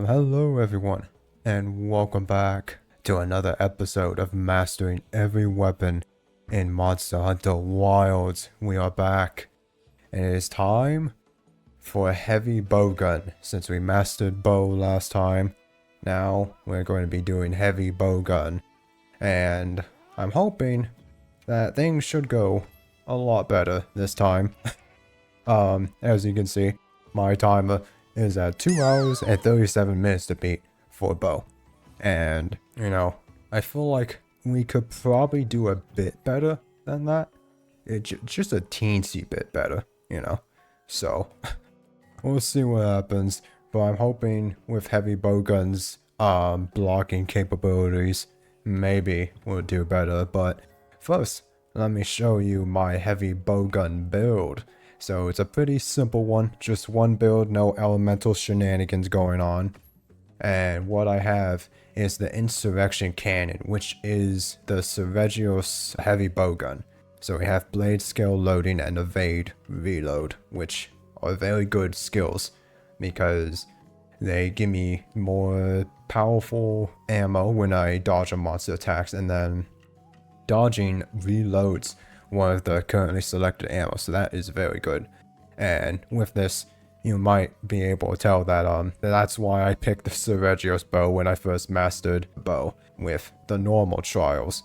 Hello everyone, and welcome back to another episode of Mastering Every Weapon in Monster Hunter Wilds. We are back, and it is time for a heavy bowgun. Since we mastered bow last time, now we're going to be doing heavy bowgun. And I'm hoping that things should go a lot better this time. As you can see, my timer is at 2 hours and 37 minutes to beat for bow. And, you know, I feel like we could probably do a bit better than that. Just a teensy bit better, you know. So, we'll see what happens. But I'm hoping with heavy bowguns, blocking capabilities, maybe we'll do better. But first, let me show you my heavy bowgun build. So it's a pretty simple one, just one build, no elemental shenanigans going on. And what I have is the Insurrection Cannon, which is the Seregios heavy bowgun. So we have blade skill loading and evade reload, which are very good skills because they give me more powerful ammo when I dodge a monster attacks, and then dodging reloads one of the currently selected ammo, so that is very good. And with this, you might be able to tell that that's why I picked the Seregios bow when I first mastered bow with the normal trials.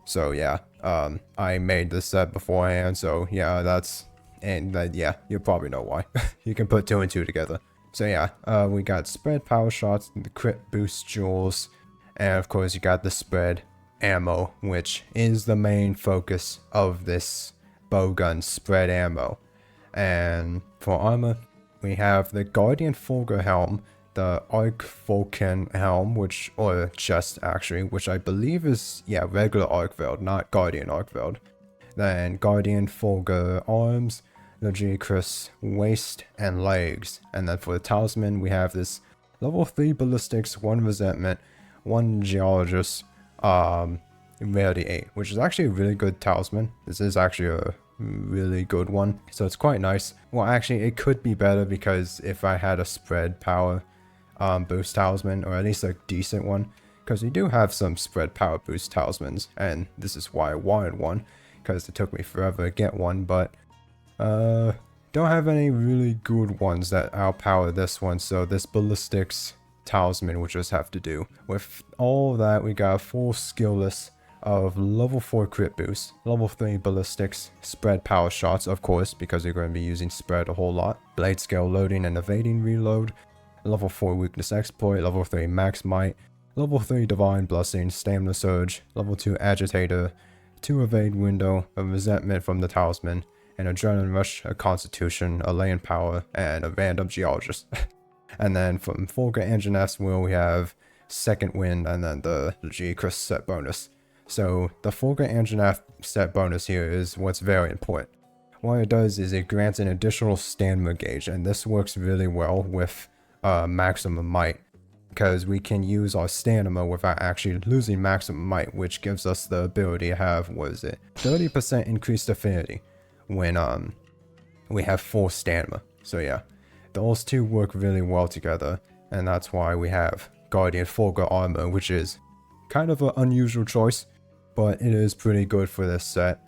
So yeah, I made this set beforehand, so yeah, yeah, you probably know why. You can put 2 and 2 together. So yeah, we got spread power shots, the crit boost jewels, and of course you got the spread ammo, which is the main focus of this bowgun, spread ammo. And for armor, we have the Guardian Fulgur helm, the Arc Vulcan helm, or chest actually, which I believe is, yeah, regular Arcveld, not Guardian Arcveld. Then Guardian Fulgur arms, the G-Chris waist and legs. And then for the talisman, we have this level 3 ballistics, 1 resentment, 1 geologist, rarity 8, which is actually a really good talisman. This is actually a really good one, so it's quite nice. Well, actually it could be better, because if I had a spread power boost talisman, or at least a decent one, because we do have some spread power boost talismans, and this is why I wanted one, because it took me forever to get one, but don't have any really good ones that outpower this one, so this ballistics talisman will just have to do. With all that, we got a full skill list of level 4 crit boost, level 3 ballistics, spread power shots, of course, because you're going to be using spread a whole lot, blade skill loading and evading reload, level 4 weakness exploit, level 3 max might, level 3 divine blessing, stamina surge, level 2 agitator, 2 evade window, a resentment from the talisman, an adrenaline rush, a constitution, a lane power, and a random geologist. And then from Fulgur Engine S wheel, we have second wind, and then the G-Chris set bonus. So the Fulgur Engine F set bonus here is what's very important. What it does is it grants an additional stamina gauge, and this works really well with maximum might, because we can use our stamina without actually losing maximum might, which gives us the ability to have, 30% increased affinity when we have full stamina. So yeah, those two work really well together, and that's why we have Guardian Fulgur armor, which is kind of an unusual choice, but it is pretty good for this set.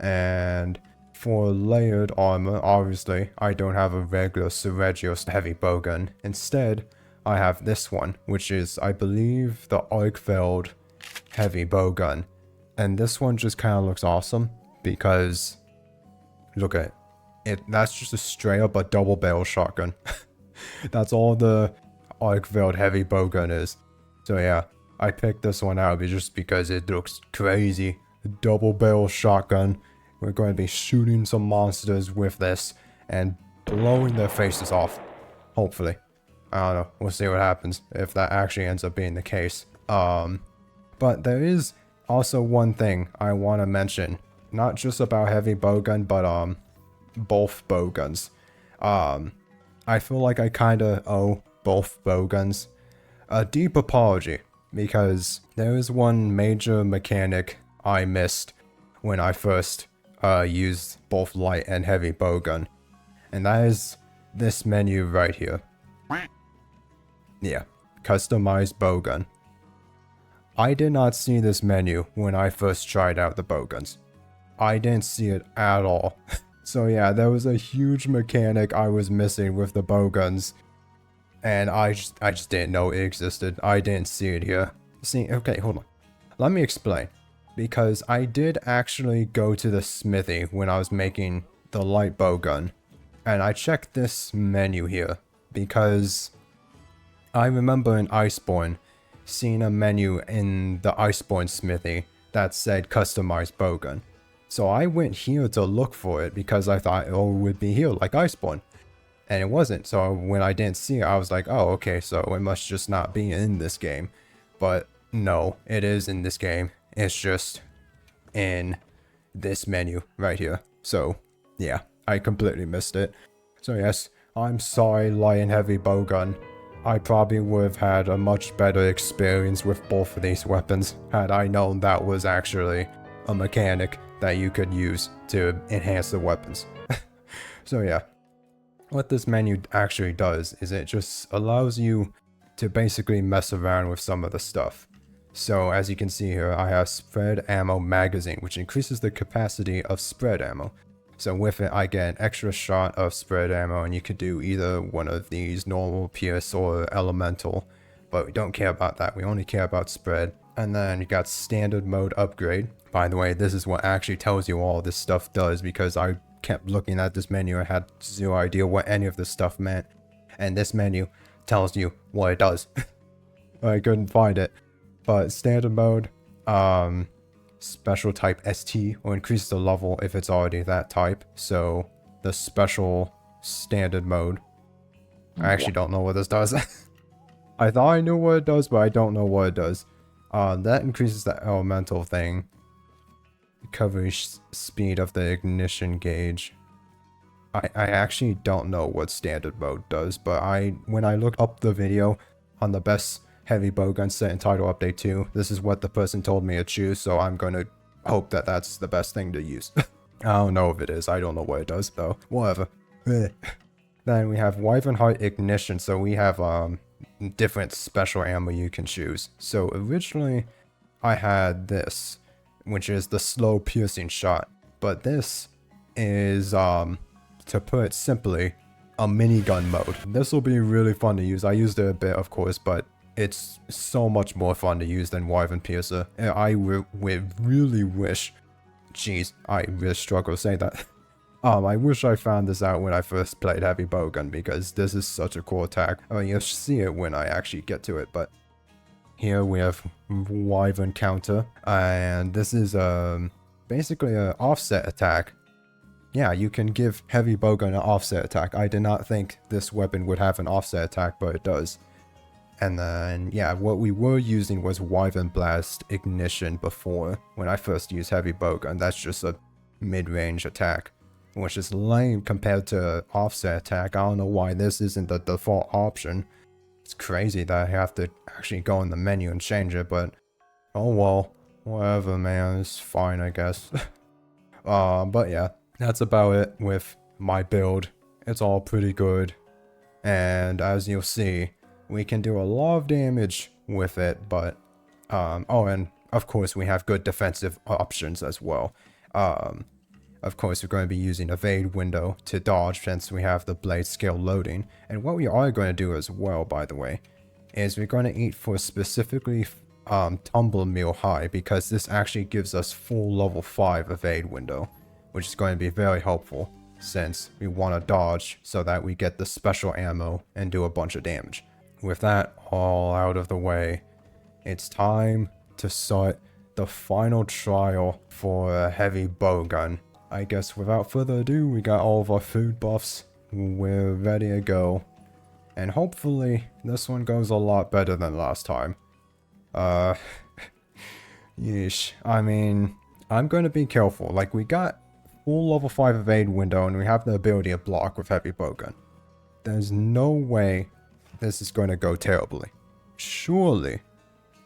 And for layered armor, obviously, I don't have a regular Seregios heavy bowgun. Instead, I have this one, which is, I believe, the Arcveld heavy bowgun. And this one just kind of looks awesome, because look at it. That's just a straight up a double barrel shotgun. That's all the Arcveld heavy bowgun is. So yeah, I picked this one out just because it looks crazy. A double barrel shotgun. We're going to be shooting some monsters with this and blowing their faces off. Hopefully. I don't know. We'll see what happens if that actually ends up being the case. But there is also one thing I want to mention. Not just about heavy bowgun, but both bowguns. I feel like I kinda owe both bowguns a deep apology, because there is one major mechanic I missed when I first used both light and heavy bowgun, and that is this menu right here. Yeah, Customized bowgun. I did not see this menu when I first tried out the bowguns. I didn't see it at all. So yeah, there was a huge mechanic I was missing with the bowguns. And I just didn't know it existed. I didn't see it here. See, okay, hold on. Let me explain. Because I did actually go to the smithy when I was making the light bowgun. And I checked this menu here. Because I remember in Iceborne seeing a menu in the Iceborne smithy that said customized bowgun. So I went here to look for it because I thought, oh, it would be here like Iceborne. And it wasn't. So when I didn't see it, I was like, oh, okay, so it must just not be in this game. But no, it is in this game. It's just in this menu right here. So yeah, I completely missed it. So yes, I'm sorry, light and heavy bowgun. I probably would have had a much better experience with both of these weapons had I known that was actually a mechanic that you could use to enhance the weapons. So yeah, what this menu actually does is it just allows you to basically mess around with some of the stuff. So as you can see here, I have spread ammo magazine, which increases the capacity of spread ammo. So with it, I get an extra shot of spread ammo, and you could do either one of these, normal, pierce, or elemental. But we don't care about that, we only care about spread. And then you got standard mode upgrade. By the way, this is what actually tells you all this stuff does, because I kept looking at this menu and had zero idea what any of this stuff meant. And this menu tells you what it does. I couldn't find it. But standard mode, special type ST will increase the level if it's already that type. So the special standard mode, I actually don't know what this does. I thought I knew what it does, but I don't know what it does. That increases the elemental thing. Recovery speed of the ignition gauge. I actually don't know what standard mode does, but when I looked up the video on the best heavy bowgun set in Title Update 2, this is what the person told me to choose, so I'm gonna hope that that's the best thing to use. I don't know if it is, I don't know what it does though, whatever. Then we have Wyvern Heart Ignition, so we have different special ammo you can choose. So originally I had this, which is the slow piercing shot, but this is, to put it simply, a minigun mode. This will be really fun to use. I used it a bit, of course, but it's so much more fun to use than Wyvern Piercer. And I would really wish, jeez, I really struggle to say that. I wish I found this out when I first played Heavy Bowgun, because this is such a cool attack. I mean, you'll see it when I actually get to it, but here we have Wyvern Counter, and this is basically an offset attack. Yeah, you can give Heavy Bowgun an offset attack. I did not think this weapon would have an offset attack, but it does. And then, yeah, what we were using was Wyvern Blast Ignition before, when I first used Heavy Bowgun. That's just a mid-range attack, which is lame compared to offset attack. I don't know why this isn't the default option. It's crazy that I have to actually go in the menu and change it, but oh well, whatever, man, it's fine, I guess. But yeah, that's about it with my build. It's all pretty good, and as you'll see, we can do a lot of damage with it, but oh, and of course we have good defensive options as well. Of course, we're going to be using evade window to dodge since we have the blade skill loading. And what we are going to do as well, by the way, is we're going to eat for specifically tumble meal high, because this actually gives us full level 5 evade window, which is going to be very helpful since we want to dodge so that we get the special ammo and do a bunch of damage. With that all out of the way, it's time to start the final trial for a Heavy Bowgun. I guess without further ado, we got all of our food buffs, we're ready to go, and hopefully this one goes a lot better than last time. Yeesh, I mean, I'm going to be careful. Like, we got full level 5 evade window and we have the ability to block with Heavy Bowgun. There's no way this is going to go terribly. Surely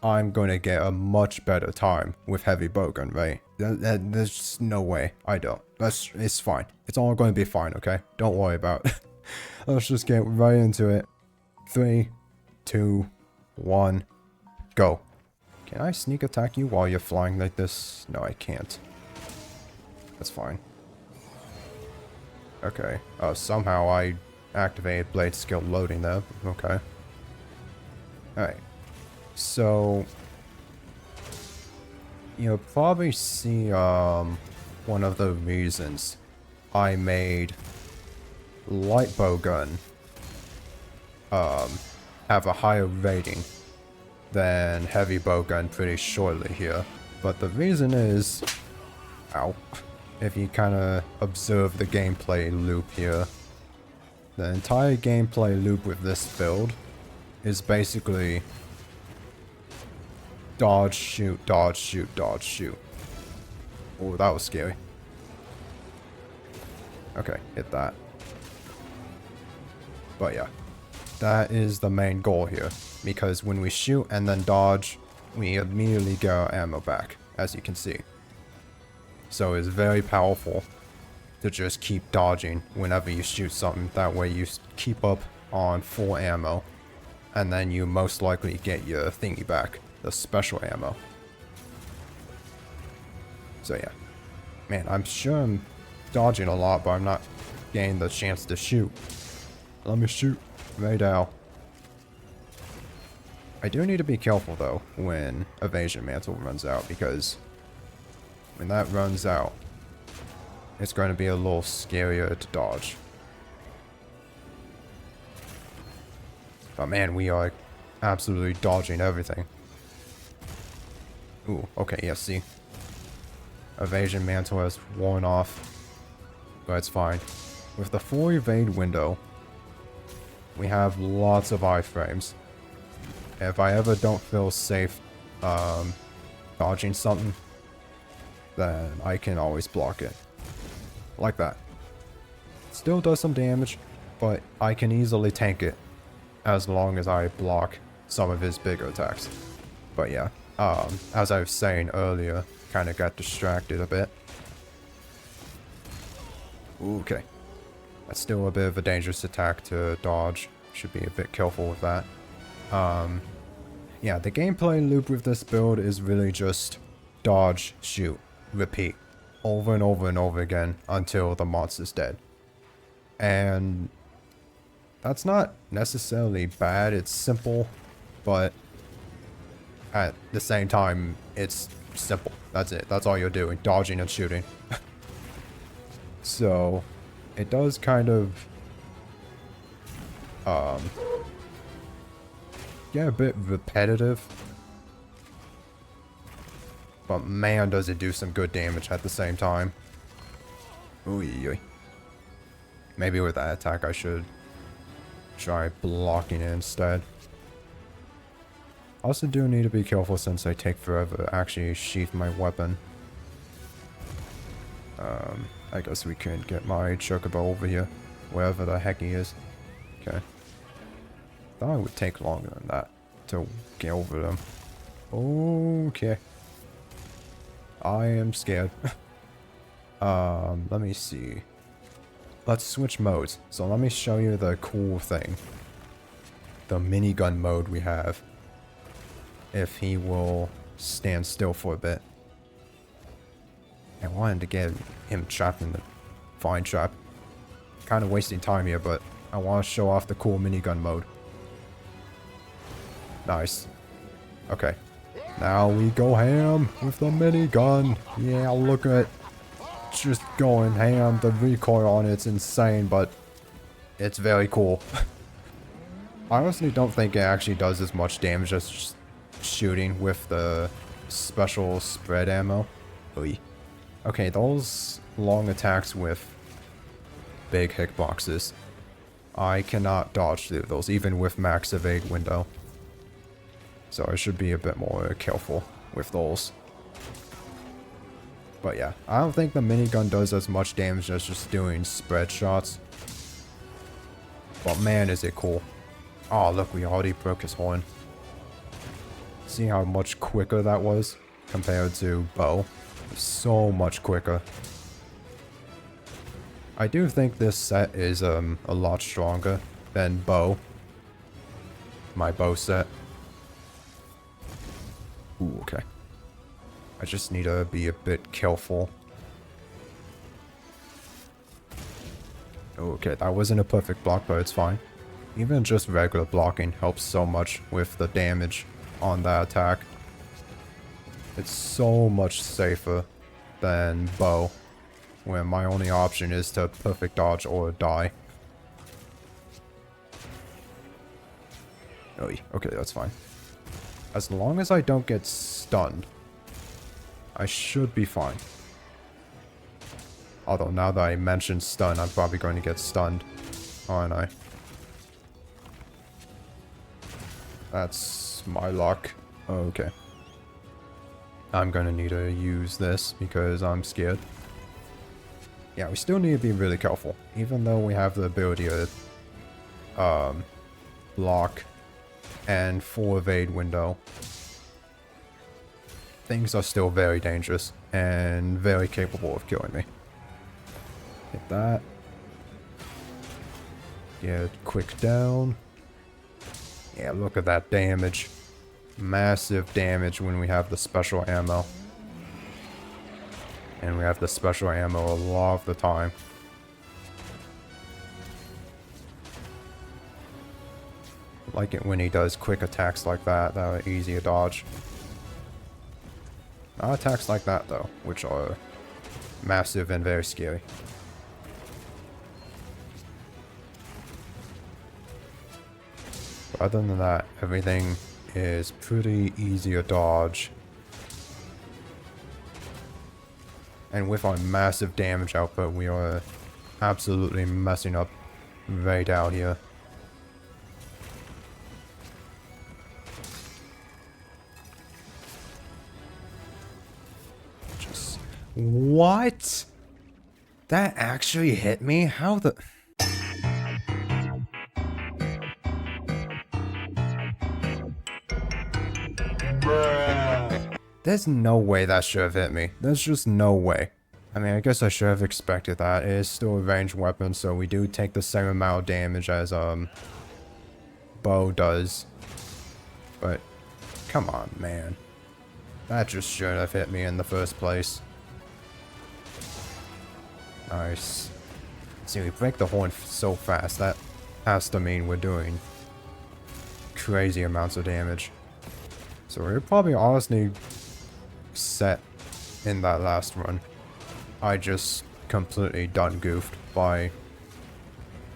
I'm going to get a much better time with Heavy Bowgun, right? There's just no way. I don't. It's fine. It's all going to be fine, okay? Don't worry about it. Let's just get right into it. 3, 2, 1, go. Can I sneak attack you while you're flying like this? No, I can't. That's fine. Okay. Somehow I activated blade skill loading there. Okay. Alright. So you'll probably see one of the reasons I made light bowgun have a higher rating than heavy bowgun pretty shortly here. But the reason is, ow, if you kind of observe the gameplay loop here, the entire gameplay loop with this build is basically dodge, shoot, dodge, shoot, dodge, shoot. Oh, that was scary. Okay, hit that. But yeah, that is the main goal here, because when we shoot and then dodge, we immediately get our ammo back, as you can see. So it's very powerful to just keep dodging whenever you shoot something. That way you keep up on full ammo, and then you most likely get your thingy back, the special ammo. So yeah, man, I'm sure I'm dodging a lot, but I'm not getting the chance to shoot. Let me shoot. Rey Dau. I do need to be careful though when evasion mantle runs out, because when that runs out, it's going to be a little scarier to dodge. But man, we are absolutely dodging everything. Ooh, okay, yeah, see. Evasion mantle has worn off, but it's fine. With the full evade window, we have lots of iframes. If I ever don't feel safe dodging something, then I can always block it. Like that. Still does some damage, but I can easily tank it as long as I block some of his bigger attacks. But yeah, as I was saying earlier, kind of got distracted a bit. Okay. That's still a bit of a dangerous attack to dodge. Should be a bit careful with that. Yeah, the gameplay loop with this build is really just dodge, shoot, repeat. Over and over and over again until the monster's dead. And that's not necessarily bad, it's simple, but at the same time, it's simple. That's it. That's all you're doing. Dodging and shooting. So, it does kind of get a bit repetitive. But man, does it do some good damage at the same time. Ooh. Maybe with that attack I should try blocking it instead. Also do need to be careful since I take forever to actually sheath my weapon. I guess we can get my chocobo over here, wherever the heck he is. Okay. Thought it would take longer than that to get over them. Okay. I am scared. Let me see. Let's switch modes. So let me show you the cool thing. The minigun mode we have. If he will stand still for a bit. I wanted to get him trapped in the vine trap. Kind of wasting time here, but I want to show off the cool minigun mode. Nice. Okay. Now we go ham with the minigun. Yeah, look at it. Just going ham. The recoil on it's insane, but it's very cool. I honestly don't think it actually does as much damage as just shooting with the special spread ammo. Oy. Okay, those long attacks with big hitboxes, I cannot dodge through those, even with max evade window. So I should be a bit more careful with those. But yeah, I don't think the minigun does as much damage as just doing spread shots. But man, is it cool. Oh, look, we already broke his horn. See how much quicker that was compared to bow? So much quicker. I do think this set is a lot stronger than bow. My bow set. Ooh, okay. I just need to be a bit careful. Okay, that wasn't a perfect block, but it's fine. Even just regular blocking helps so much with the damage on that attack. It's so much safer than bow, where my only option is to perfect dodge or die. Oh, okay, that's fine. As long as I don't get stunned, I should be fine. Although now that I mentioned stun, I'm probably going to get stunned, aren't I? That's my luck. Okay. I'm gonna need to use this because I'm scared. Yeah, we still need to be really careful. Even though we have the ability to block and full evade window, things are still very dangerous and very capable of killing me. Hit that. Get quick down. Yeah, look at that damage. Massive damage when we have the special ammo. And we have the special ammo a lot of the time. Like it when he does quick attacks like that are easy to dodge. Not attacks like that though, which are massive and very scary. But other than that, everything is pretty easy to dodge. And with our massive damage output, we are absolutely messing up Rey Dau here. Just... What? That actually hit me? How the... There's no way that should have hit me. There's just no way. I mean, I guess I should have expected that. It is still a ranged weapon, so we do take the same amount of damage as bow does. But come on, man. That just shouldn't have hit me in the first place. Nice. See, we break the horn so fast. That has to mean we're doing crazy amounts of damage. So we're probably honestly set in that last run. I just completely done goofed by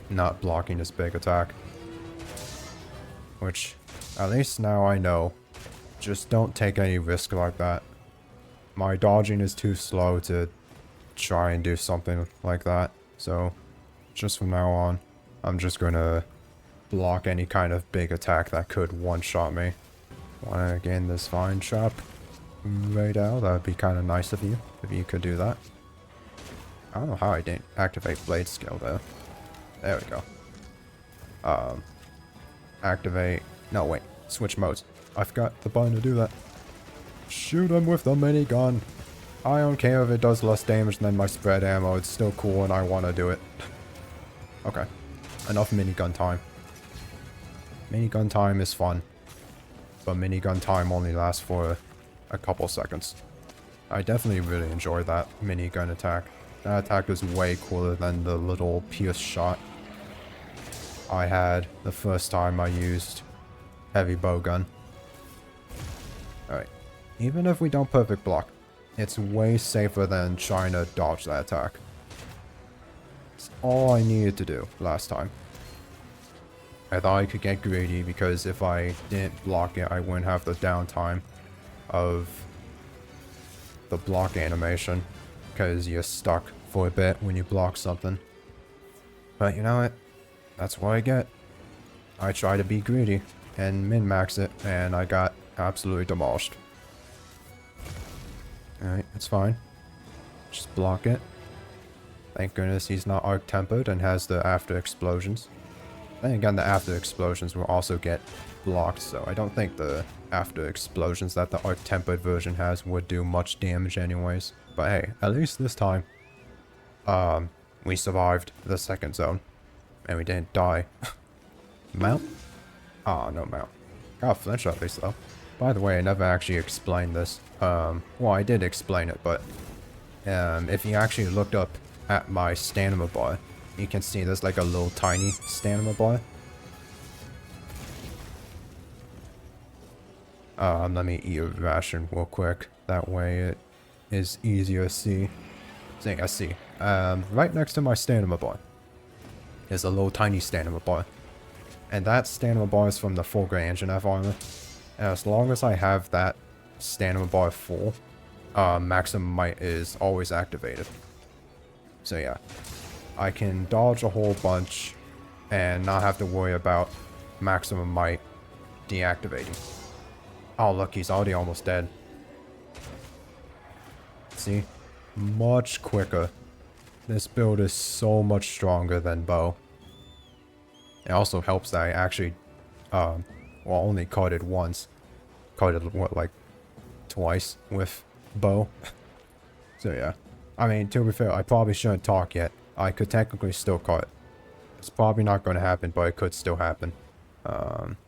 not blocking this big attack. Which, at least now I know. Just don't take any risk like that. My dodging is too slow to try and do something like that. So, just from now on, I'm just gonna block any kind of big attack that could one-shot me. Wanna gain this fine chop Rey Dau? That would be kind of nice of you, if you could do that. I don't know how I didn't activate blade skill though. There we go. Activate... No, wait. Switch modes. I forgot the button to do that. Shoot him with the minigun. I don't care if it does less damage than my spread ammo. It's still cool and I want to do it. Okay. Enough minigun time. Minigun time is fun. But minigun time only lasts for a couple seconds. I definitely really enjoyed that minigun attack. That attack was way cooler than the little pierce shot I had the first time I used heavy bowgun. Alright. Even if we don't perfect block, it's way safer than trying to dodge that attack. It's all I needed to do last time. I thought I could get greedy because if I didn't block it, I wouldn't have the downtime of the block animation. Because you're stuck for a bit when you block something. But you know what? That's what I get. I try to be greedy and min-max it, and I got absolutely demolished. Alright, it's fine. Just block it. Thank goodness he's not arc-tempered and has the after explosions. Then again, the after explosions will also get blocked, so I don't think the after explosions that the arc-tempered version has would do much damage anyways. But hey, at least this time, we survived the second zone. And we didn't die. Mount? Ah, no mount. Got a flinch at least though. By the way, I never actually explained this. Well, I did explain it, but if you actually looked up at my stamina bar, you can see there's like a little tiny stamina bar. Let me eat a ration real quick. That way it is easier to see. So yeah, see. Right next to my stamina bar is a little tiny stamina bar. And that stamina bar is from the full Grey Engine F armor. And as long as I have that stamina bar full, maximum might is always activated. So yeah, I can dodge a whole bunch and not have to worry about maximum might deactivating. Oh look, he's already almost dead. See? Much quicker. This build is so much stronger than bow. It also helps that I actually, well, only carded once. Carded, what, like, twice with bow. So yeah. I mean, to be fair, I probably shouldn't talk yet. I could technically still card. It's probably not going to happen, but it could still happen.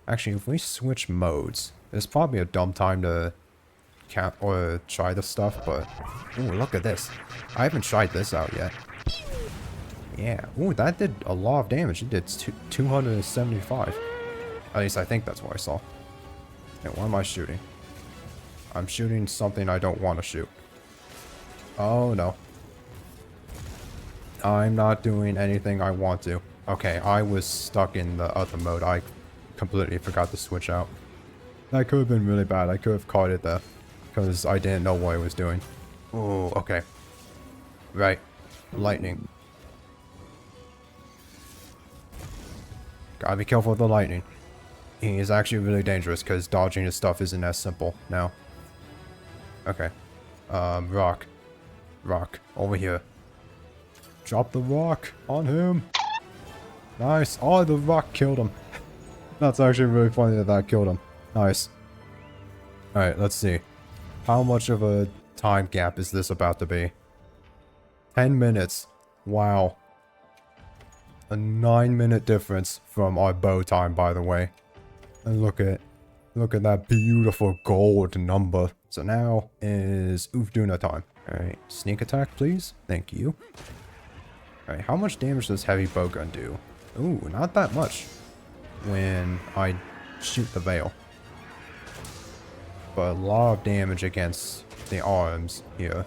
Actually, if we switch modes, it's probably a dumb time to count or try this stuff, but... Ooh, look at this. I haven't tried this out yet. Yeah. Ooh, that did a lot of damage. It did 275. At least I think that's what I saw. Okay, what am I shooting? I'm shooting something I don't want to shoot. Oh, no. I'm not doing anything I want to. Okay, I was stuck in the other mode. I completely forgot to switch out. That could have been really bad. I could have caught it there. Because I didn't know what I was doing. Oh, okay. Right. Lightning. Gotta be careful with the lightning. He is actually really dangerous because dodging his stuff isn't as simple now. Okay. Rock. Rock. Over here. Drop the rock on him. Nice. Oh, the rock killed him. That's actually really funny that that killed him. Nice. Alright, let's see. How much of a time gap is this about to be? 10 minutes. Wow. A 9-minute difference from our bow time, by the way. And look at that beautiful gold number. So now is Uth Duna time. Alright, sneak attack, please. Thank you. Alright, how much damage does heavy bowgun do? Ooh, not that much. When I shoot the veil. But a lot of damage against the arms here.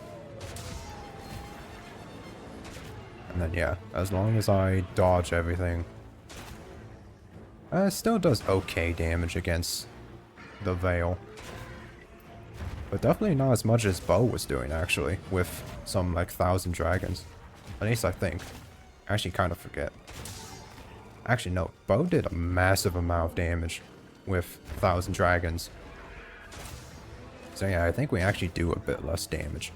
And then yeah, as long as I dodge everything. It still does okay damage against the veil. But definitely not as much as bow was doing actually, with some like 1,000 dragons. At least I think. I actually kind of forget. Actually no, bow did a massive amount of damage with 1,000 dragons. So yeah, I think we actually do a bit less damage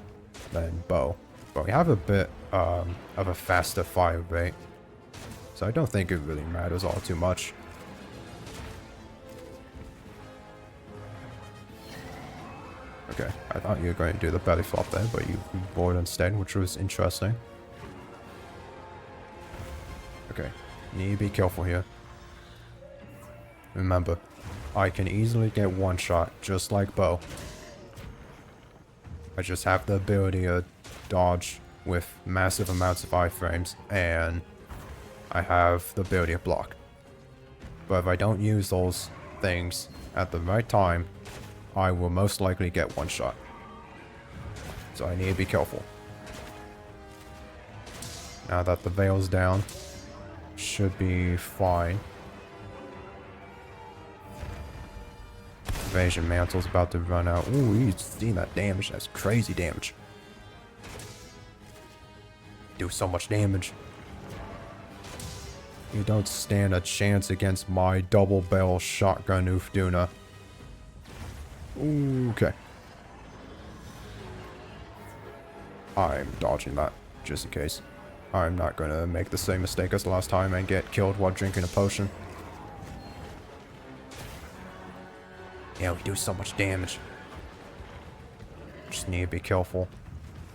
than bow. But we have a bit of a faster fire rate. So I don't think it really matters all too much. Okay, I thought you were going to do the belly flop there, but you bored instead, which was interesting. Okay, need to be careful here. Remember, I can easily get one shot, just like bow. I just have the ability to dodge with massive amounts of iframes, and I have the ability to block. But if I don't use those things at the right time, I will most likely get one shot. So I need to be careful. Now that the veil's down, should be fine. Evasion mantle's about to run out. Ooh, you see that damage? That's crazy damage. Do so much damage. You don't stand a chance against my double barrel shotgun Uth Duna. Okay. I'm dodging that, just in case. I'm not gonna make the same mistake as last time and get killed while drinking a potion. Yeah, we do so much damage. Just need to be careful.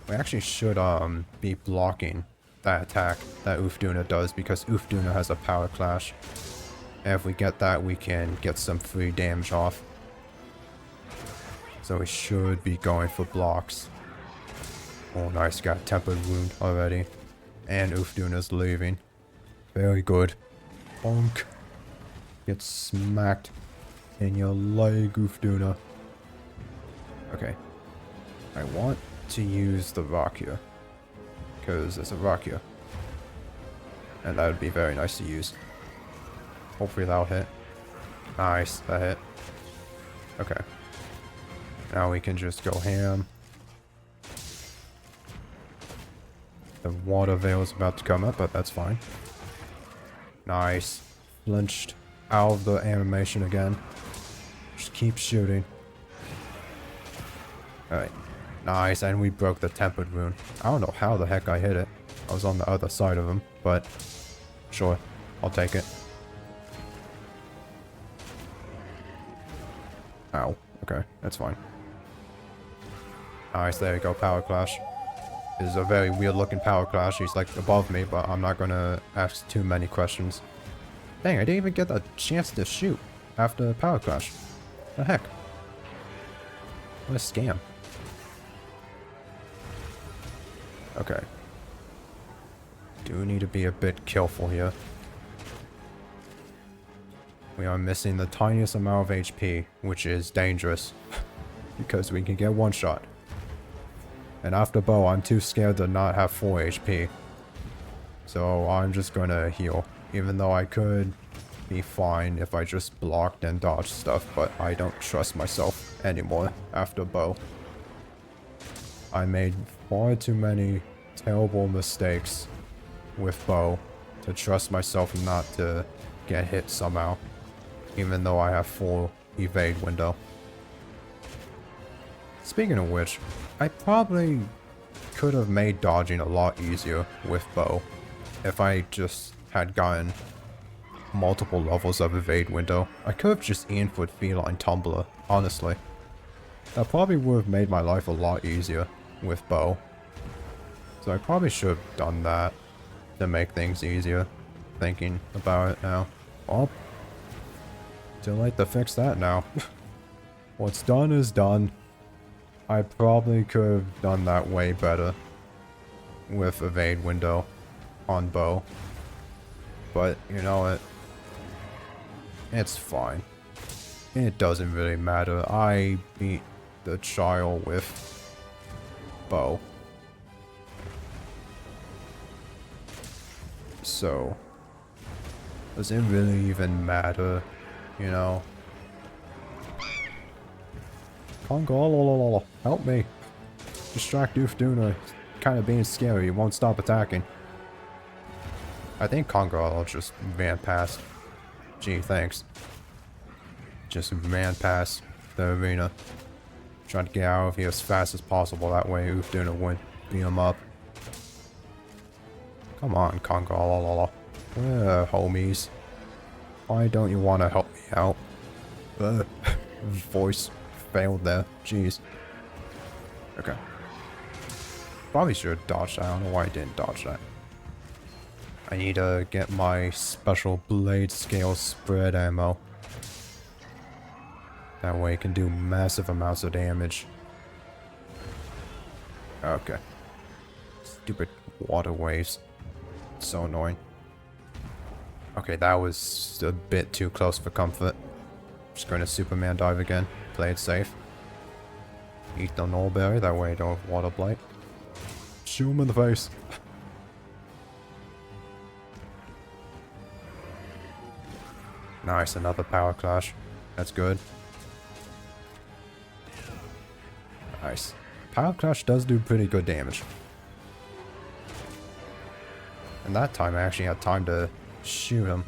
We actually should be blocking that attack that Uth Duna does, because Uth Duna has a power clash. And if we get that, we can get some free damage off. So we should be going for blocks. Oh nice, got a tempered wound already. And Uth Duna's leaving. Very good. Bonk. Get smacked in your leg, Uth Duna. Okay. I want to use the rock here. Because there's a rock here. And that would be very nice to use. Hopefully that'll hit. Nice, that hit. Okay. Now we can just go ham. The water veil is about to come up, but that's fine. Nice. Flinched out of the animation again. Just keep shooting. Alright. Nice, and we broke the tempered rune. I don't know how the heck I hit it. I was on the other side of him, but sure. I'll take it. Ow. Okay, that's fine. Nice, there you go, power clash. This is a very weird looking power clash. He's like above me, but I'm not gonna ask too many questions. Dang, I didn't even get a chance to shoot after the power clash. The heck? What a scam. Okay. Do need to be a bit careful here. We are missing the tiniest amount of HP, which is dangerous. Because we can get one shot. And after bow, I'm too scared to not have full HP. So I'm just gonna heal. Even though I could be fine if I just blocked and dodged stuff, but I don't trust myself anymore after bow. I made far too many terrible mistakes with bow to trust myself not to get hit somehow. Even though I have full evade window. Speaking of which, I probably could have made dodging a lot easier with bow if I just had gotten multiple levels of evade window. I could have just aimed for feline tumbler, honestly. That probably would have made my life a lot easier with bow. So I probably should have done that to make things easier, thinking about it now. Well, too late to fix that now. What's done is done. I probably could have done that way better with evade window on bow. But, you know, it's fine. It doesn't really matter. I beat the child with bow. So, does it really even matter, you know? Congo, help me. Distract Uth Duna. Kind of being scary, he won't stop attacking. I think Congo just ran past. Gee, thanks. Just ran past the arena. Trying to get out of here as fast as possible, that way Uth Duna wouldn't beat him up. Come on, Congo. Homies. Why don't you want to help me out? Voice failed there. Jeez. Okay. Probably should have dodged that. I don't know why I didn't dodge that. I need to get my special blade scale spread ammo. That way it can do massive amounts of damage. Okay. Stupid water waves. So annoying. Okay, that was a bit too close for comfort. Just going to Superman dive again. Play it safe. Eat the Nullberry, that way I don't have water blight. Shoot him in the face. Nice, another power clash. That's good. Nice. Power clash does do pretty good damage. And that time I actually had time to shoot him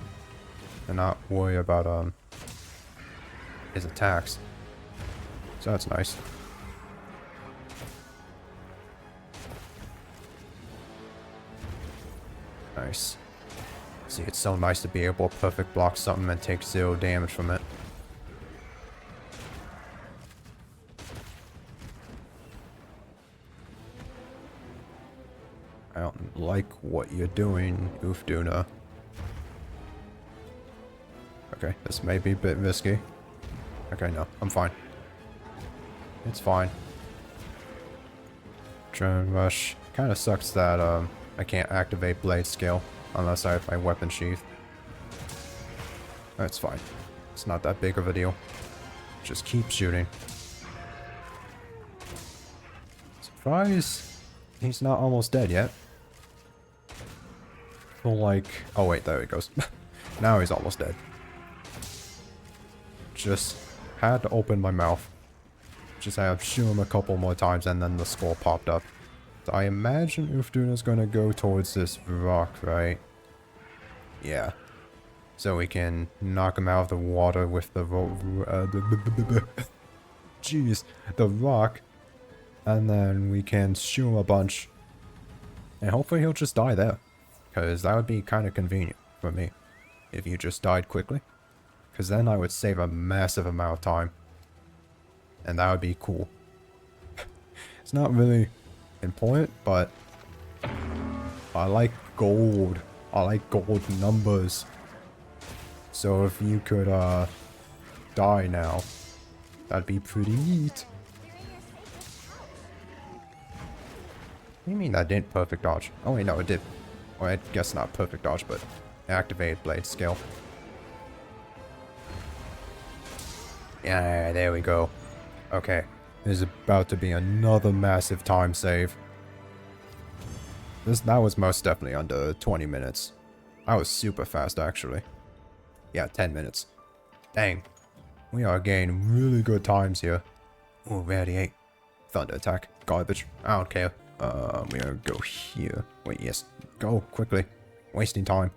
and not worry about his attacks. So that's nice. Nice. See, it's so nice to be able to perfect block something and take 0 damage from it. I don't like what you're doing, Uth Duna. Okay, this may be a bit risky. Okay, no, I'm fine. It's fine. Drone rush. Kinda sucks that I can't activate blade skill unless I have my weapon sheath. That's fine. It's not that big of a deal. Just keep shooting. Surprise! He's not almost dead yet. Feel like... Oh wait, there he goes. Now he's almost dead. Just had to open my mouth. Just had to shoot him a couple more times and then the skull popped up. So I imagine Uth Duna's gonna go towards this rock, right? Yeah. So we can knock him out of the water with the jeez, the rock. And then we can shoot him a bunch. And hopefully he'll just die there. Because that would be kind of convenient for me. If you just died quickly. Because then I would save a massive amount of time. And that would be cool. It's not really important, but I like gold. I like gold numbers. So if you could die now, that'd be pretty neat. What do you mean that didn't perfect dodge? Oh wait, no, it did. Well, I guess not perfect dodge, but activated blade skill. Yeah, there we go. Okay, there's about to be another massive time save. That was most definitely under 20 minutes. I was super fast, actually. Yeah, 10 minutes. Dang. We are getting really good times here. Oh, radiate. Thunder attack. Garbage. I don't care. We're gonna go here. Wait, yes. Go, quickly. Wasting time.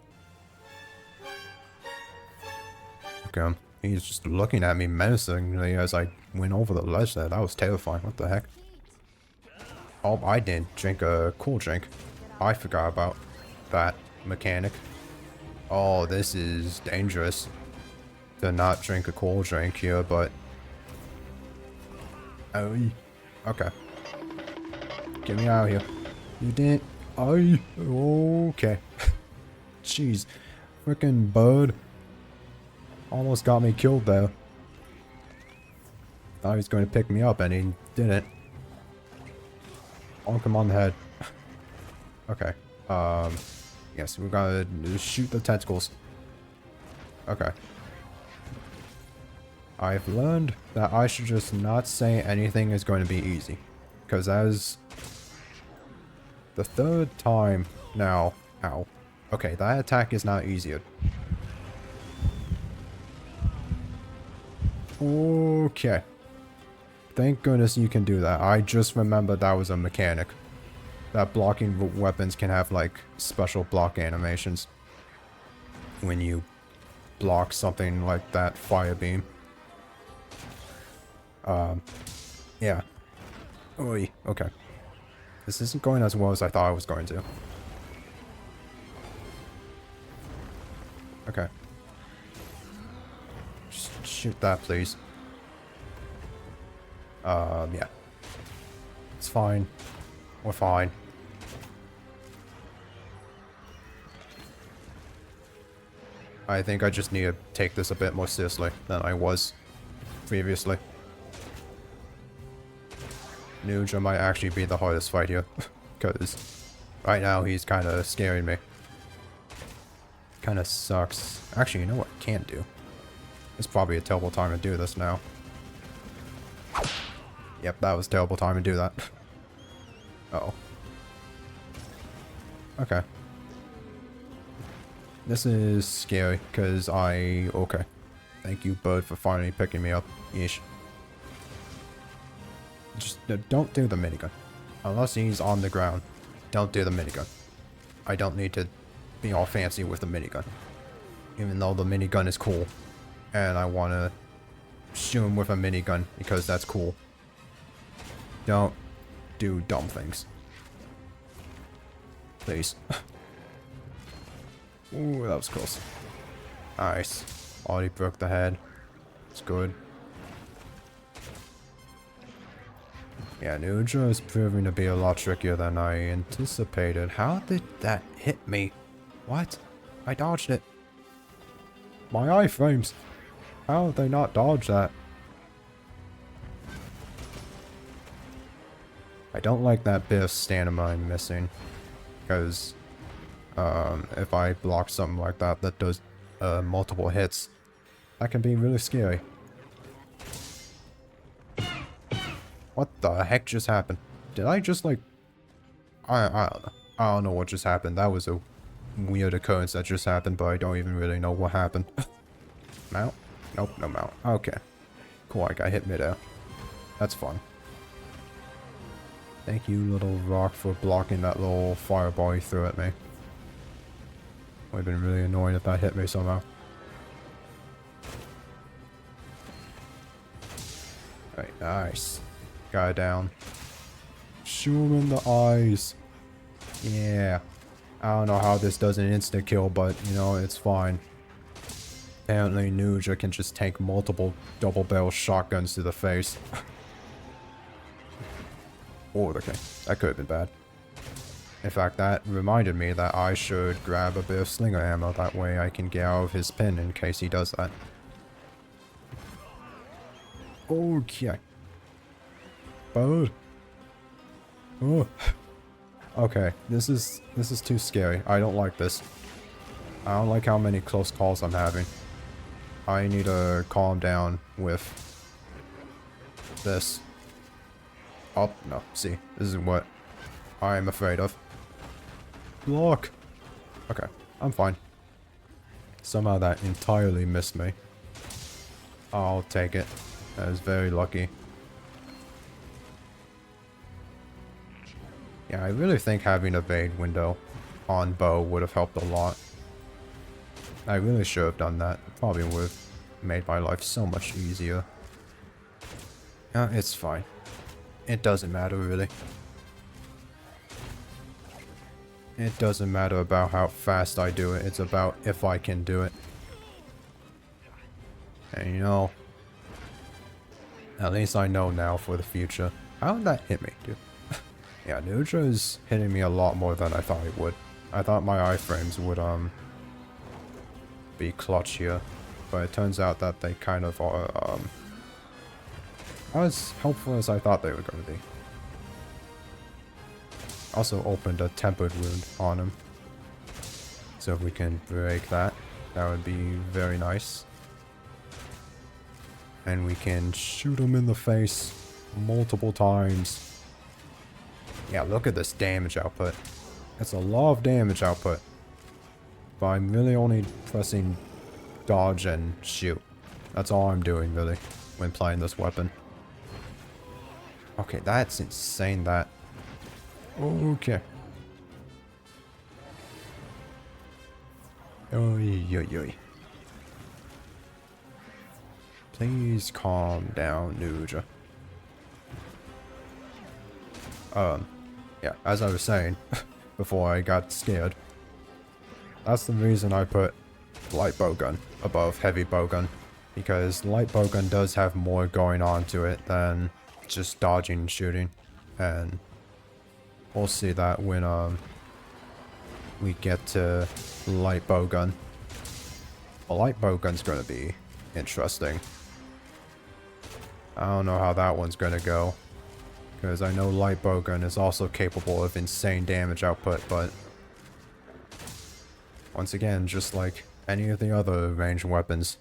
Okay. He's just looking at me menacingly as I went over the ledge there. That was terrifying. What the heck? Oh, I didn't drink a cool drink. I forgot about that mechanic. Oh, this is dangerous. To not drink a cool drink here, but... Oh, okay. Get me out of here. You didn't... Oh, okay. Jeez. Frickin' bird. Almost got me killed there. Thought he was going to pick me up and he didn't. Bonk him on the head. Okay. Yes, we gotta shoot the tentacles. Okay. I've learned that I should just not say anything is going to be easy. Because that is the third time now. Ow. Okay, that attack is not easier. Okay. Thank goodness you can do that. I just remembered that was a mechanic. That blocking weapons can have, like, special block animations. When you block something like that fire beam. Yeah. Oy, okay. This isn't going as well as I thought it was going to. Okay. Just shoot that, please. Yeah. It's fine. We're fine. I think I just need to take this a bit more seriously than I was previously. Udra might actually be the hardest fight here. Because right now he's kind of scaring me. Kind of sucks. Actually, you know what I can't do? It's probably a terrible time to do this now. Yep, that was a terrible time to do that. Uh-oh. Okay. This is scary, because okay. Thank you, bird, for finally picking me up. Yeesh. Just don't do the minigun. Unless he's on the ground, don't do the minigun. I don't need to be all fancy with the minigun. Even though the minigun is cool. And I want to shoot him with a minigun, because that's cool. Don't do dumb things. Please. Ooh, that was close. Nice. Already broke the head. It's good. Yeah, Udra is proving to be a lot trickier than I anticipated. How did that hit me? What? I dodged it. My iframes. How did they not dodge that? I don't like that bit of stamina I'm missing. Because, if I block something like that that does multiple hits, that can be really scary. What the heck just happened? Did I just like... I don't know. I don't know what just happened. That was a weird occurrence that just happened, but I don't even really know what happened. Mount? Nope, no mount. Okay. Cool, I got hit midair. That's fun. Thank you, little rock, for blocking that little fireball you threw at me. Would have been really annoying if that hit me somehow. Alright, nice. Guy down. Shoot him in the eyes. Yeah. I don't know how this does an instant kill, but, you know, it's fine. Apparently, Udra can just tank multiple double-barrel shotguns to the face. Oh, okay. That could have been bad. In fact, that reminded me that I should grab a bit of slinger ammo. That way I can get out of his pin in case he does that. Okay. Bird. Oh. Okay, this is too scary. I don't like this. I don't like how many close calls I'm having. I need to calm down with this. Oh, no. See, this is what I am afraid of. Block! Okay, I'm fine. Somehow that entirely missed me. I'll take it. That is very lucky. Yeah, I really think having a evade window on bow would have helped a lot. I really should have done that. Probably would have made my life so much easier. Yeah, it's fine. It doesn't matter, really. It doesn't matter about how fast I do it. It's about if I can do it. And you know, at least I know now for the future. How did that hit me, dude? Yeah, Udra is hitting me a lot more than I thought it would. I thought my iframes would, be clutch here. But it turns out that they kind of are, not as helpful as I thought they were going to be. Also opened a tempered wound on him. So if we can break that, that would be very nice. And we can shoot him in the face multiple times. Yeah, look at this damage output. It's a lot of damage output. But I'm really only pressing dodge and shoot. That's all I'm doing, really, when playing this weapon. Okay, that's insane, that. Okay. Oy, oy, oy. Please calm down, Udra. Yeah, as I was saying, before I got scared, that's the reason I put light bowgun above heavy bowgun, because light bowgun does have more going on to it than just dodging and shooting, and we'll see that when we get to light bowgun. A light bowgun's gonna be interesting. I don't know how that one's gonna go. Because I know light bowgun is also capable of insane damage output, but once again, just like any of the other ranged weapons,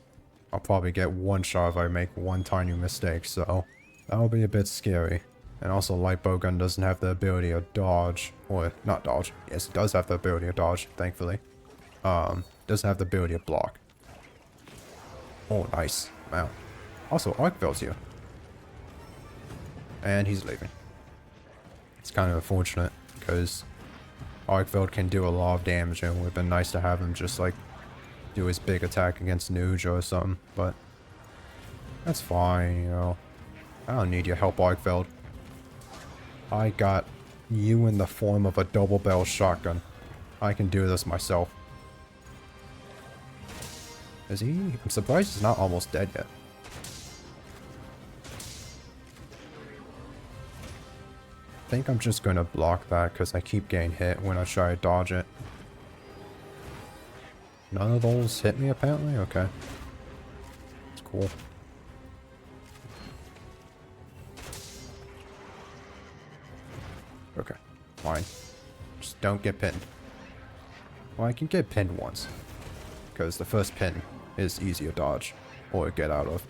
I'll probably get one shot if I make one tiny mistake, so that'll be a bit scary. And also, light bowgun doesn't have the ability to dodge, or not dodge. Yes, it does have the ability to dodge, thankfully. Doesn't have the ability to block. Oh, nice. Wow. Also, Arkveld's here. And he's leaving. It's kind of unfortunate, because Arkveld can do a lot of damage, and it would have been nice to have him just, like, do his big attack against Udra or something, but that's fine, you know. I don't need your help, Arkveld. I got you in the form of a double-barrel shotgun. I can do this myself. Is he? I'm surprised he's not almost dead yet. I think I'm just gonna block that because I keep getting hit when I try to dodge it. None of those hit me apparently? Okay. It's cool. Okay, fine. Just don't get pinned. Well, I can get pinned once. Because the first pin is easier dodge. Or get out of.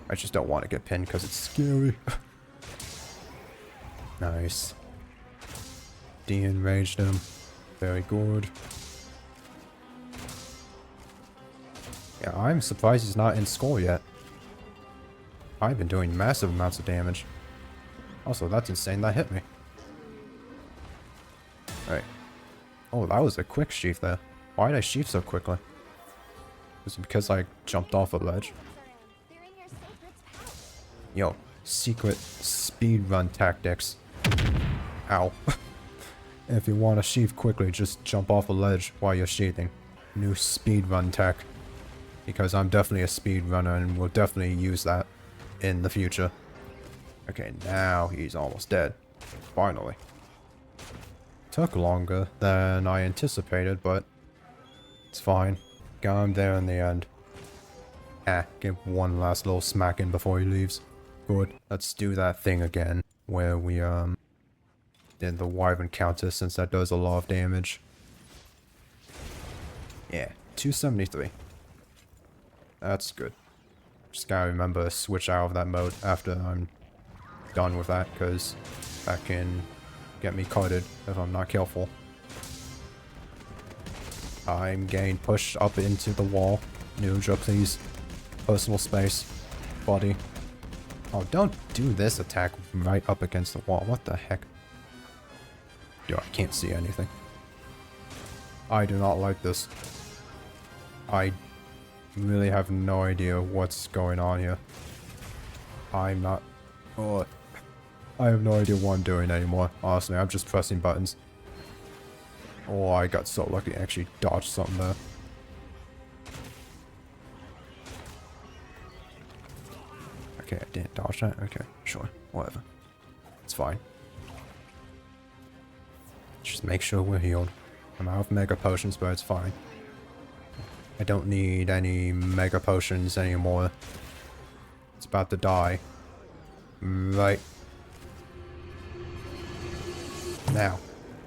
I just don't want to get pinned because it's scary. Nice. De-enraged him. Very good. Yeah, I'm surprised he's not in score yet. I've been doing massive amounts of damage. Also, that's insane. That hit me. Alright. Oh, that was a quick sheath there. Why did I sheath so quickly? Was it because I jumped off a ledge? Yo, secret speedrun tactics. Ow. If you want to sheath quickly, just jump off a ledge while you're sheathing. New speedrun tech. Because I'm definitely a speedrunner and will definitely use that in the future. Okay, now he's almost dead. Finally. Took longer than I anticipated, but it's fine. Got him there in the end. Give one last little smack in before he leaves. Good. Let's do that thing again, where we, did the wyvern counter, since that does a lot of damage. Yeah, 273. That's good. Just gotta remember to switch out of that mode after I'm done with that, because that can get me carded if I'm not careful. I'm getting pushed up into the wall. Udra, please. Personal space. Body. Oh, don't do this attack right up against the wall. What the heck? Dude, I can't see anything. I do not like this. I really have no idea what's going on here. I'm not... Oh, I have no idea what I'm doing anymore. Honestly, I'm just pressing buttons. Oh, I got so lucky. I actually dodged something there. Okay, I didn't dodge that. Okay, sure. Whatever. It's fine. Just make sure we're healed. I'm out of mega potions, but it's fine. I don't need any mega potions anymore. It's about to die. Right. Now.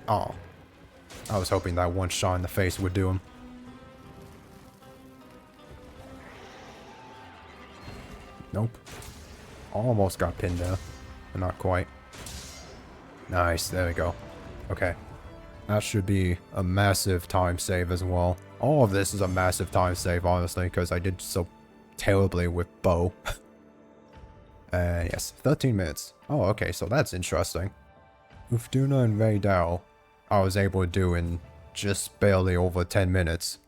Oh. I was hoping that one shot in the face would do him. Nope. Almost got pinned there. But not quite. Nice, there we go. Okay. That should be a massive time save as well. All of this is a massive time save, honestly, because I did so terribly with bow. And yes, 13 minutes. Oh, okay, so that's interesting. Uth Duna and Rey Dau, I was able to do in just barely over 10 minutes.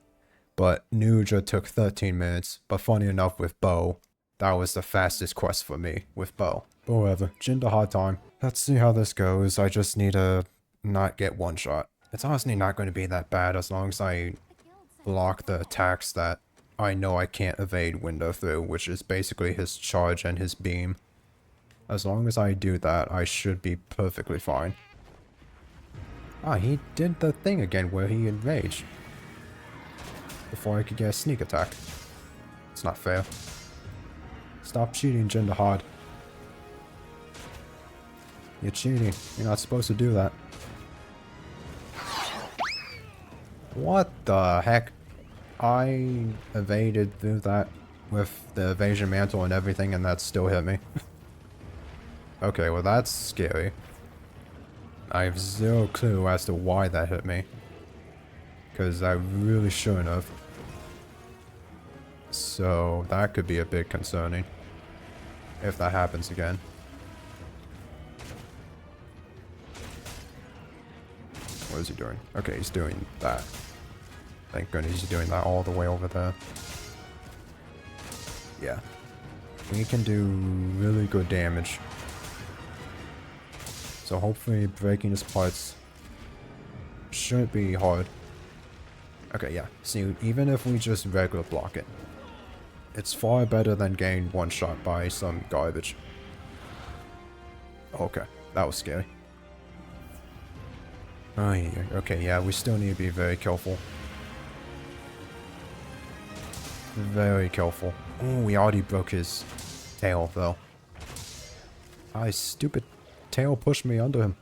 But Udra took 13 minutes, but funny enough with bow, that was the fastest quest for me, with bow. But whatever, Jin Dahaad time. Let's see how this goes. I just need to not get one shot. It's honestly not going to be that bad as long as I block the attacks that I know I can't evade window through, which is basically his charge and his beam. As long as I do that, I should be perfectly fine. Ah, he did the thing again where he enraged. Before I could get a sneak attack. It's not fair. Stop cheating, Jin Dahaad. You're cheating. You're not supposed to do that. What the heck? I evaded through that with the evasion mantle and everything, and that still hit me. Okay, well that's scary. I have zero clue as to why that hit me. Because I really shouldn't have. So that could be a bit concerning. If that happens again. What is he doing? Okay, he's doing that. Thank goodness he's doing that all the way over there. Yeah. We can do really good damage. So hopefully breaking his parts shouldn't be hard. Okay, yeah. See, even if we just regular block it, it's far better than getting one shot by some garbage. Okay, that was scary. Oh, yeah. Okay, yeah, we still need to be very careful. Very careful. Oh, we already broke his tail, though. Ah, stupid tail pushed me under him.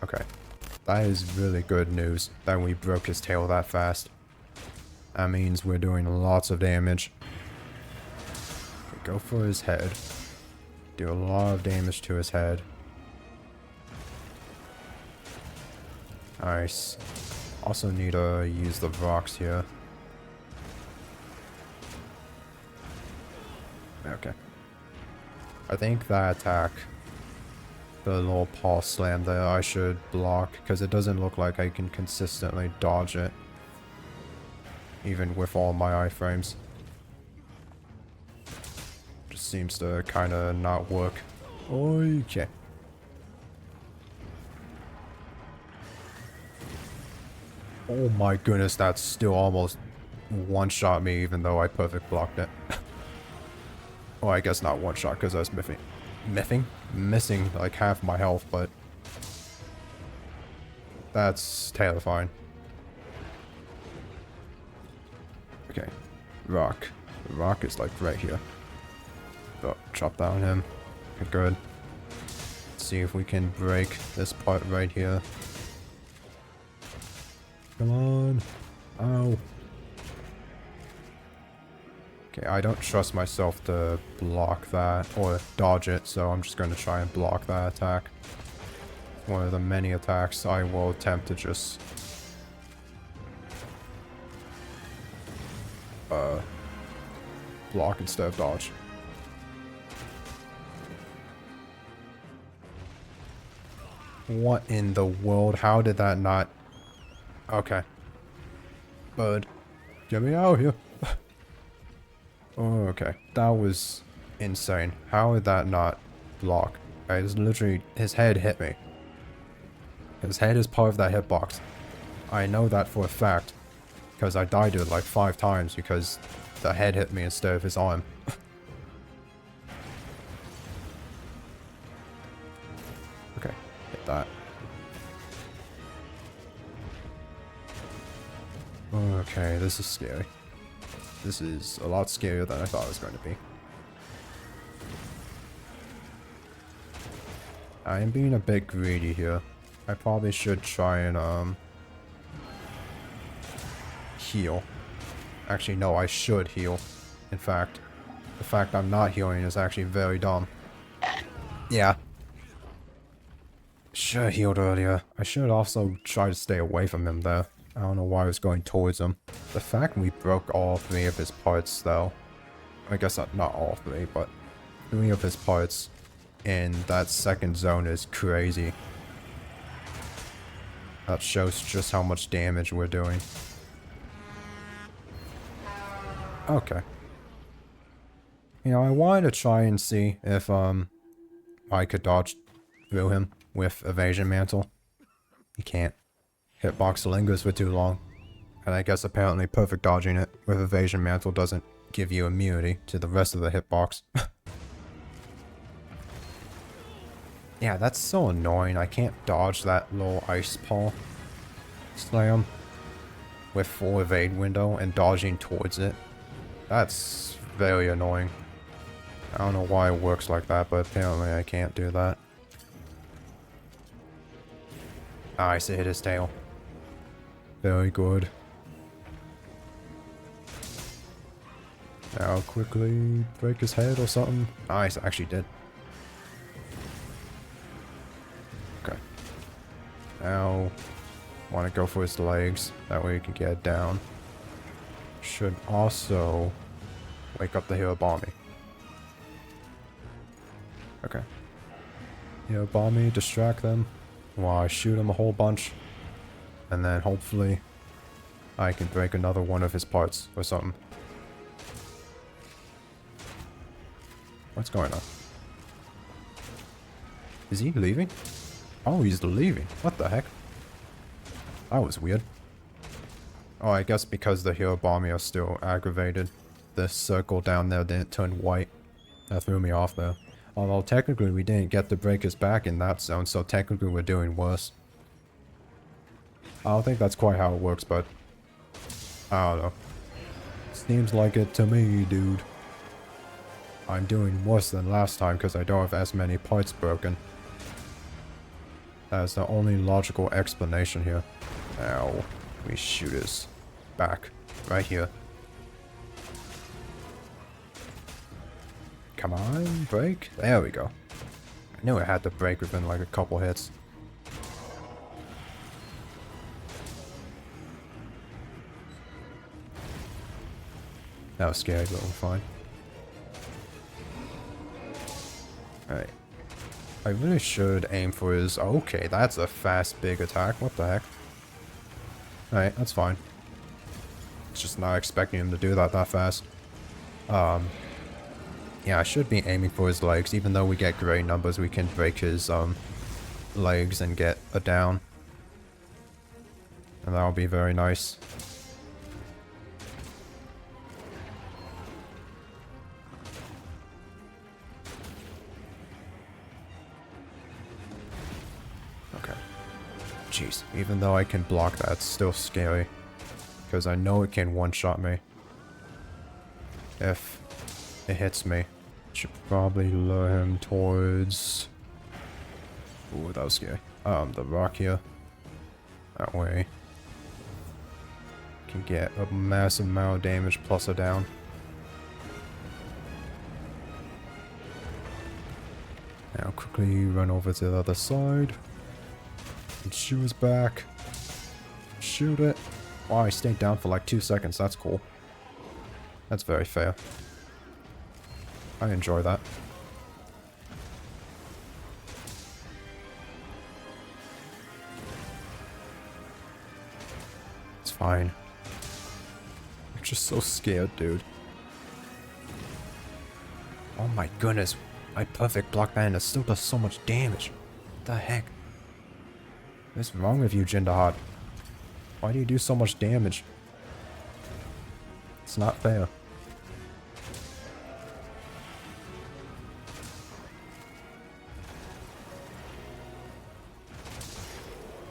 Okay. That is really good news that we broke his tail that fast. That means we're doing lots of damage. Okay, go for his head. Do a lot of damage to his head. Nice. Also need to use the rocks here. Okay. I think that attack, the little paw slam there, I should block, because it doesn't look like I can consistently dodge it. Even with all my iframes. Just seems to kind of not work. Okay. Oh my goodness, that still almost one-shot me even though I perfect blocked it. Well, I guess not one-shot because I was missing like half my health, but that's terrifying. Okay, rock. The rock is like right here. Oh, chop down him. Okay, good. Let's see if we can break this part right here. Come on. Ow. Okay, I don't trust myself to block that or dodge it, so I'm just going to try and block that attack. One of the many attacks I will attempt to just block instead of dodge. What in the world? How did that not... Okay. Bud. Get me out of here. Oh, okay. That was insane. How did that not block? It was literally... His head hit me. His head is part of that hitbox. I know that for a fact. Because I died to it like 5 times because the head hit me instead of his arm. Okay. Hit that. Okay, this is scary. This is a lot scarier than I thought it was going to be. I am being a bit greedy here. I probably should try and heal. Actually, no, I should heal. In fact, the fact I'm not healing is actually very dumb. Yeah. Should have healed earlier. I should also try to stay away from him there. I don't know why I was going towards him. The fact we broke all 3 of his parts, though. I guess not all 3, but 3 of his parts in that second zone is crazy. That shows just how much damage we're doing. Okay. You know, I wanted to try and see if, I could dodge through him with Evasion Mantle. You can't. Hitbox lingers for too long. And I guess apparently perfect dodging it with Evasion Mantle doesn't give you immunity to the rest of the hitbox. Yeah, that's so annoying. I can't dodge that little ice paw slam with full evade window and dodging towards it. That's very annoying. I don't know why it works like that, but apparently I can't do that. Nice, it hit his tail. Very good. Now quickly break his head or something. Nice, I actually did. Okay. Now, want to go for his legs. That way you can get down. Should also wake up the hero bomby. Okay. Hero bomby, distract them while I shoot him a whole bunch. And then hopefully I can break another one of his parts or something. What's going on? Is he leaving? Oh, he's leaving. What the heck? That was weird. Oh, I guess because the hero bomby are still aggravated. The circle down there didn't turn white. That threw me off though. Although technically we didn't get to break his back in that zone, so technically we're doing worse. I don't think that's quite how it works, but I don't know. Seems like it to me, dude. I'm doing worse than last time because I don't have as many parts broken. That's the only logical explanation here. Now, we shoot his back. Right here. Come on, break. There we go. I knew it had to break within like a couple hits. That was scary, but we're fine. Alright. I really should aim for his... Okay, that's a fast, big attack. What the heck? Alright, that's fine. Just not expecting him to do that fast. Yeah, I should be aiming for his legs. Even though we get great numbers, we can break his, legs and get a down. And that'll be very nice. Okay. Jeez, even though I can block that, it's still scary. Because I know it can one-shot me. If it hits me. Should probably lure him towards... Ooh, that was scary. The rock here. That way. Can get a massive amount of damage plus a down. Now quickly run over to the other side. And shoot his back. Shoot it. Wow, I stayed down for like 2 seconds. That's cool. That's very fair. I enjoy that. It's fine. I'm just so scared, dude. Oh my goodness. My perfect block band still does so much damage. What the heck? What's wrong with you, Jin Dahaad? Why do you do so much damage? It's not fair.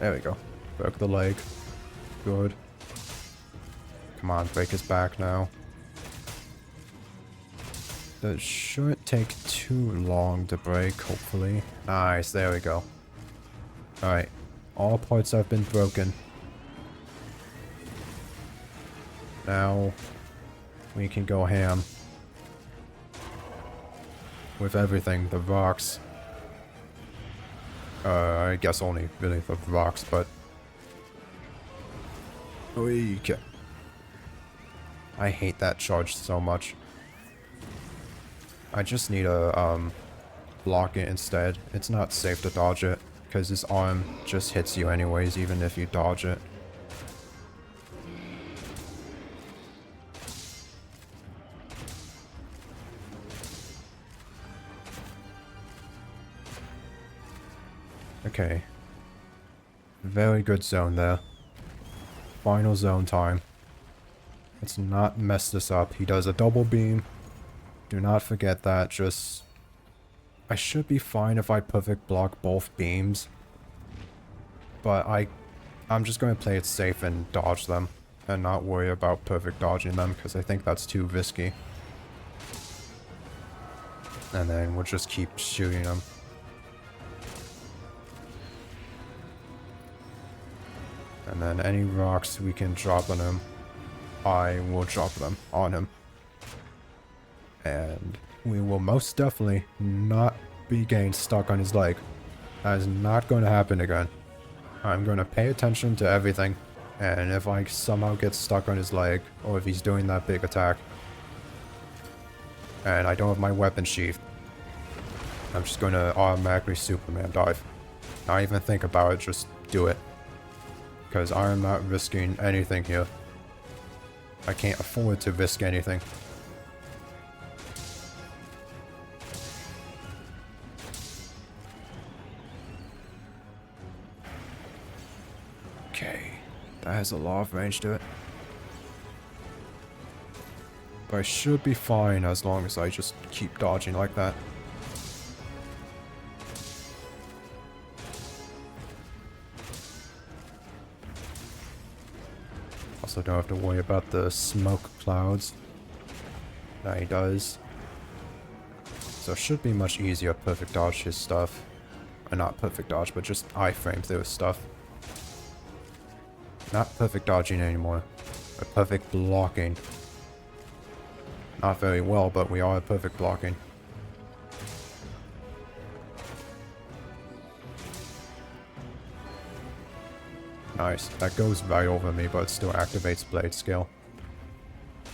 There we go. Broke the leg. Good. Come on, break his back now. That shouldn't take too long to break, hopefully. Nice, there we go. Alright. All parts have been broken. Now, we can go ham. With everything, the rocks. I guess only really the rocks, but... Okay. I hate that charge so much. I just need to, block it instead. It's not safe to dodge it, because his arm just hits you anyways, even if you dodge it. Okay. Very good zone there. Final zone time. Let's not mess this up. He does a double beam. Do not forget that. Just... I should be fine if I perfect block both beams. But I'm just going to play it safe and dodge them. And not worry about perfect dodging them, because I think that's too risky. And then we'll just keep shooting them. And then any rocks we can drop on him, I will drop them on him. And we will most definitely not be getting stuck on his leg. That is not going to happen again. I'm going to pay attention to everything. And if I somehow get stuck on his leg, or if he's doing that big attack, and I don't have my weapon sheath, I'm just going to automatically Superman dive. Not even think about it, just do it. Because I am not risking anything here. I can't afford to risk anything. Okay. That has a lot of range to it. But I should be fine as long as I just keep dodging like that. Also don't have to worry about the smoke clouds. That he does. So it should be much easier to perfect dodge his stuff. Or not perfect dodge, but just iframe through his stuff. Not perfect dodging anymore, but perfect blocking. Not very well, but we are perfect blocking. Nice. That goes right over me, but it still activates blade skill.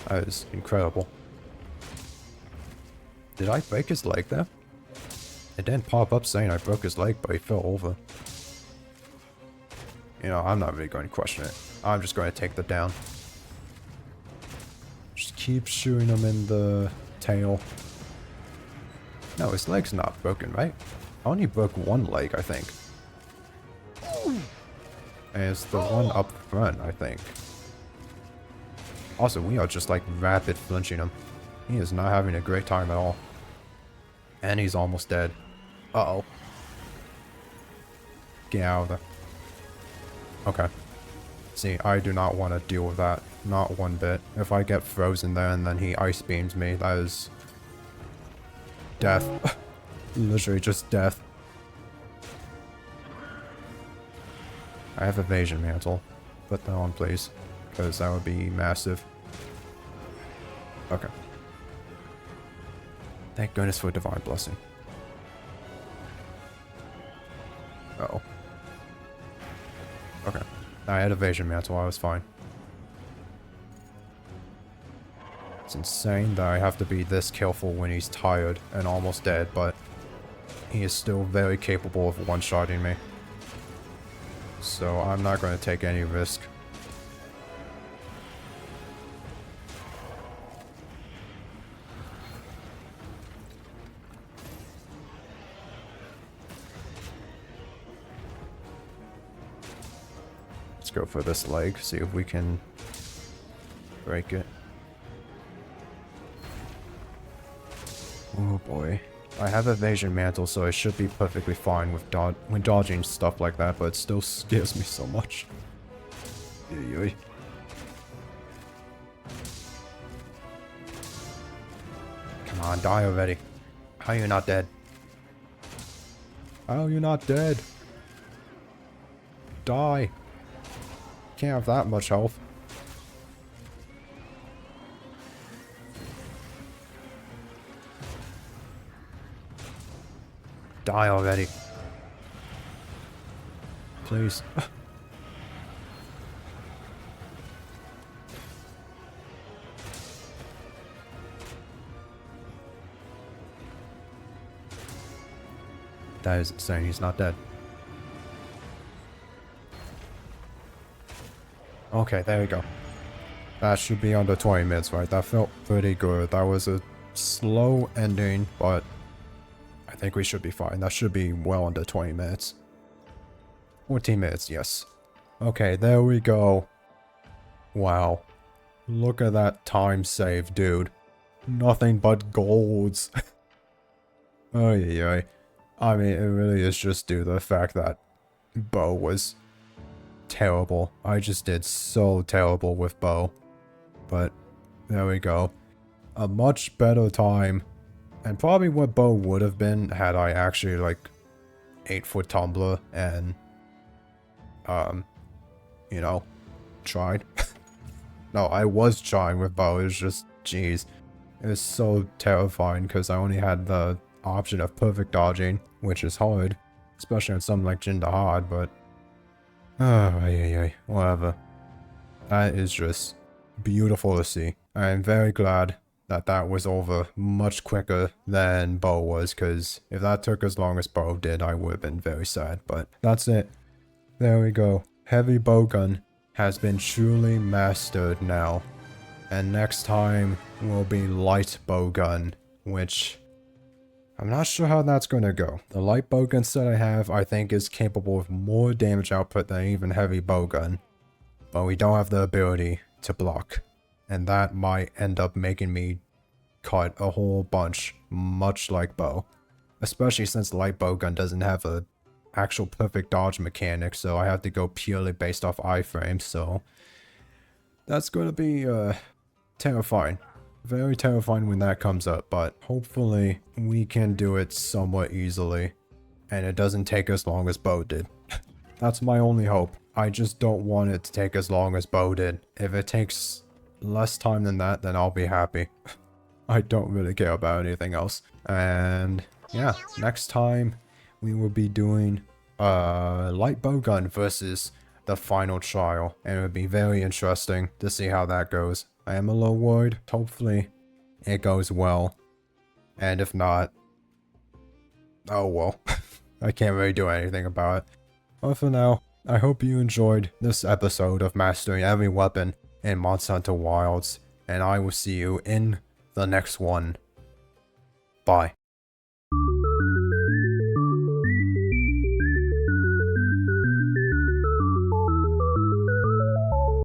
That is incredible. Did I break his leg there? It didn't pop up saying I broke his leg, but he fell over. You know, I'm not really going to question it. I'm just going to take the down. Just keep shooting him in the tail. No, his leg's not broken, right? I only broke one leg, I think. And it's the one up front, I think. Also, we are just like rapid flinching him. He is not having a great time at all. And he's almost dead. Uh-oh. Get out of there. Okay. See, I do not want to deal with that. Not one bit. If I get frozen there and then he ice beams me, that is... death. Literally just death. I have evasion mantle. Put that on, please. Because that would be massive. Okay. Thank goodness for divine blessing. Uh-oh. Okay. I had evasion mantle, I was fine. It's insane that I have to be this careful when he's tired and almost dead, but he is still very capable of one-shotting me. So I'm not going to take any risk. Let's go for this leg, see if we can break it. Oh boy. I have evasion mantle, so I should be perfectly fine with when dodging stuff like that, but it still scares me so much. Come on, die already. How are you not dead? How are you not dead? Die. Can't have that much health. Die already. Please. That is insane, he's not dead. Okay, there we go. That should be under 20 minutes, right? That felt pretty good. That was a slow ending, but I think we should be fine. That should be well under 20 minutes. 14 minutes, yes. Okay, there we go. Wow. Look at that time save, dude. Nothing but golds. Oh yeah. I mean, it really is just due to the fact that Bow was terrible. I just did so terrible with Bow. But there we go. A much better time. And probably what Bow would have been had I actually, like, 8-foot tumbler and, you know, tried. No, I was trying with Bow. It was just, jeez. It was so terrifying because I only had the option of perfect dodging, which is hard. Especially on something like Jin Dahaad, but... whatever. That is just beautiful to see. I am very glad that that was over much quicker than Bow was, because if that took as long as Bow did, I would have been very sad, but that's it. There we go. Heavy bowgun has been truly mastered now. And next time will be light bowgun, which I'm not sure how that's going to go. The light bowgun set I have, I think, is capable of more damage output than even heavy bowgun, but we don't have the ability to block. And that might end up making me cut a whole bunch, much like Bow. Especially since light bowgun doesn't have a actual perfect dodge mechanic, so I have to go purely based off iframes, so that's going to be terrifying. very terrifying when that comes up, but hopefully we can do it somewhat easily. And it doesn't take as long as Bo did. That's my only hope. I just don't want it to take as long as Bo did. If it takes less time than that, then I'll be happy. I don't really care about anything else. And yeah, next time we will be doing light bowgun versus the final trial. And it would be very interesting to see how that goes. I am a little worried. Hopefully it goes well. And if not, oh well. I can't really do anything about it. But for now, I hope you enjoyed this episode of Mastering Every Weapon in Monster Hunter Wilds, and I will see you in the next one. Bye.